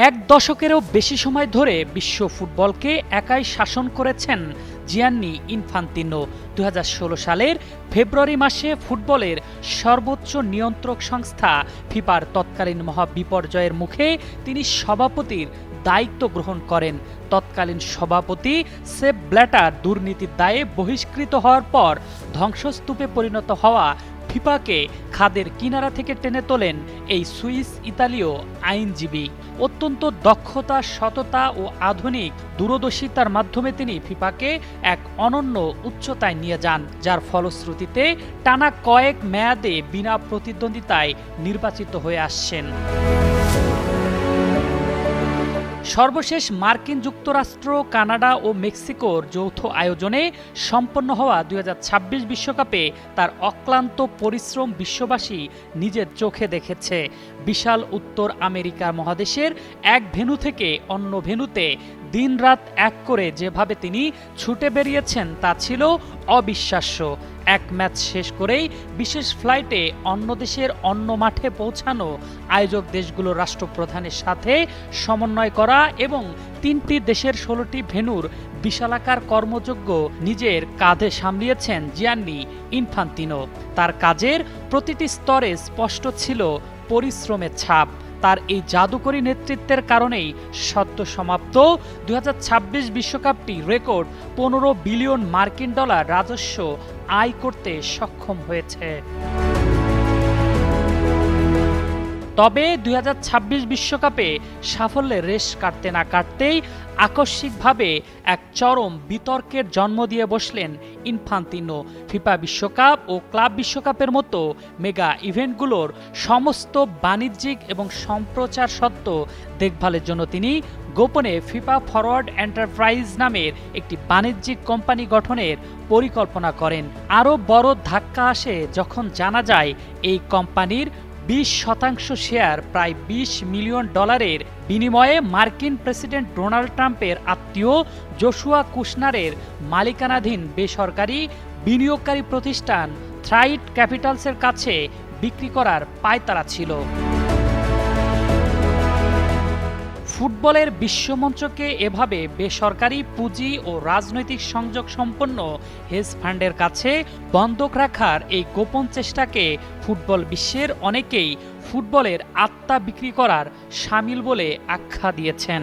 এক দশকেরও বেশি সময় ধরে বিশ্ব ফুটবলকে একাই শাসন করেছেন জিয়ান্নি ইনফান্তিনো। ২০১৬ সালের ফেব্রুয়ারি মাসে ফুটবলের সর্বোচ্চ নিয়ন্ত্রক সংস্থা ফিফার তৎকালীন মহাবিপর্যয়ের মুখে তিনি সভাপতির দায়িত্ব গ্রহণ করেন। তৎকালীন সভাপতি সেপ ব্ল্যাটার দুর্নীতির দায়ে বহিষ্কৃত হওয়ার পর ধ্বংসস্তূপে পরিণত হওয়া ফিফাকে খাদের কিনারা থেকে টেনে তোলেন এই সুইস ইতালীয় আইনজীবী। অত্যন্ত দক্ষতা, সততা ও আধুনিক দূরদর্শিতার মাধ্যমে তিনি ফিফাকে এক অনন্য উচ্চতায় নিয়ে যান, যার ফলশ্রুতিতে টানা কয়েক মেয়াদে বিনা প্রতিদ্বন্দ্বিতায় নির্বাচিত হয়ে আসছেন। সর্বশেষ মার্কিন যুক্তরাষ্ট্র, কানাডা ও মেক্সিকোর যৌথ আয়োজনে সম্পন্ন হওয়া ২০২৬ বিশ্বকাপে তার অক্লান্ত পরিশ্রম বিশ্ববাসী নিজের চোখে দেখেছে। বিশাল উত্তর আমেরিকা মহাদেশের এক ভেন্যু থেকে অন্য ভেন্যুতে দিনরাত এক করে যেভাবে তিনি ছুটে বেরিয়েছেন তা ছিল অবিশ্বাস্য। এক ম্যাচ শেষ করেই বিশেষ ফ্লাইটে অন্য দেশের অন্য মাঠে পৌঁছানো, আয়োজক দেশগুলোর রাষ্ট্রপ্রধানের সাথে সমন্বয় করা এবং ৩টি দেশের ১৬টি ভেন্যুর বিশালাকার কর্মযজ্ঞ নিজের কাঁধে সামলিয়েছেন জিয়ান্নি ইনফান্তিনো। তার কাজের প্রতিটি স্তরে স্পষ্ট ছিল পরিশ্রমের ছাপ। তার এই জাদুকরী নেতৃত্বের কারণেই সদ্য সমাপ্ত ২০২৬ বিশ্বকাপটি রেকর্ড ১৫ বিলিয়ন মার্কিন ডলার রাজস্ব আয় করতে সক্ষম হয়েছে। তবে ২০২৬ বিশ্বকাপে সাফল্যের রেশ কাটতে না কাটতেই আকস্মিকভাবে এক চরম বিতর্কের জন্ম দিয়ে বসলেন ইনফান্তিনো। ফিফা বিশ্বকাপ ও ক্লাব বিশ্বকাপের মতো মেগা ইভেন্টগুলোর সমস্ত বাণিজ্যিক এবং সম্প্রচার সত্ত্ব দেখভালের জন্য তিনি গোপনে ফিফা ফরওয়ার্ড এন্টারপ্রাইজ নামের একটি বাণিজ্যিক কোম্পানি গঠনের পরিকল্পনা করেন। আরও বড় ধাক্কা আসে যখন জানা যায় এই কোম্পানির ২০% শেয়ার প্রায় $২০ মিলিয়ন বিনিময়ে মার্কিন প্রেসিডেন্ট ডোনাল্ড ট্রাম্পের আত্মীয় জোশুয়া কুশনারের মালিকানাধীন বেসরকারি বিনিয়োগকারী প্রতিষ্ঠান থ্রাইট ক্যাপিটালসের কাছে বিক্রি করার পায়তারা ছিল। ফুটবলের বিশ্বমঞ্চকে এভাবে বেসরকারি পুঁজি ও রাজনৈতিক সংযোগ সম্পন্ন হেজ ফান্ডের কাছে বন্ধক রাখার এই গোপন চেষ্টাকে ফুটবল বিশ্বের অনেকেই ফুটবলের আত্মা বিক্রি করার শামিল বলে আখ্যা দিয়েছেন।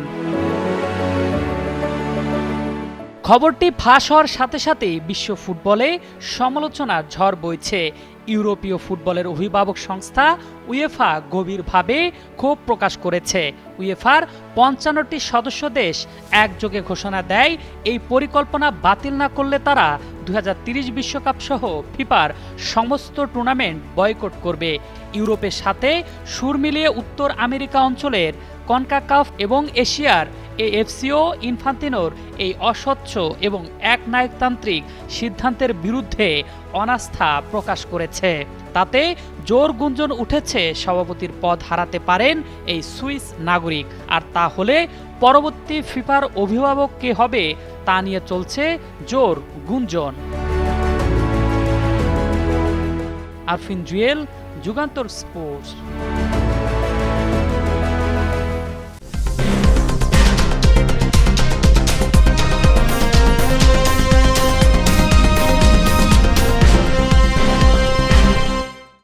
খবরটি ফাঁস হওয়ার সাথে সাথেই বিশ্ব ফুটবলে সমালোচনার ঝড় বইছে। ইউরোপীয় ফুটবলের অভিভাবক সংস্থা উয়েফা গভীরভাবে ক্ষোভ প্রকাশ করেছে। উয়েফার ৫৫টি সদস্য দেশ একযোগে ঘোষণা দেয় এই পরিকল্পনা বাতিল না করলে তারা ২০৩০ বিশ্বকাপ সহ ফিফার সমস্ত টুর্নামেন্ট বয়কট করবে। ইউরোপের সাথে সুর মিলিয়ে উত্তর আমেরিকা অঞ্চলের কনকাকাফ এবং এশিয়ার এএফসিও ইনফান্তিনোর এই অস্বচ্ছ এবং একনায়কতান্ত্রিক সিদ্ধান্তের বিরুদ্ধে অনাস্থা প্রকাশ করেছে। তাতে জোর গুঞ্জন উঠেছে সভাপতির পদ হারাতে পারেন এই সুইস নাগরিক। আর তা হলে পরবর্তী ফিফার অভিভাবক কে হবে তা নিয়ে চলছে জোর গুঞ্জন। আরফিন জুয়েল, যুগান্তর স্পোর্টস।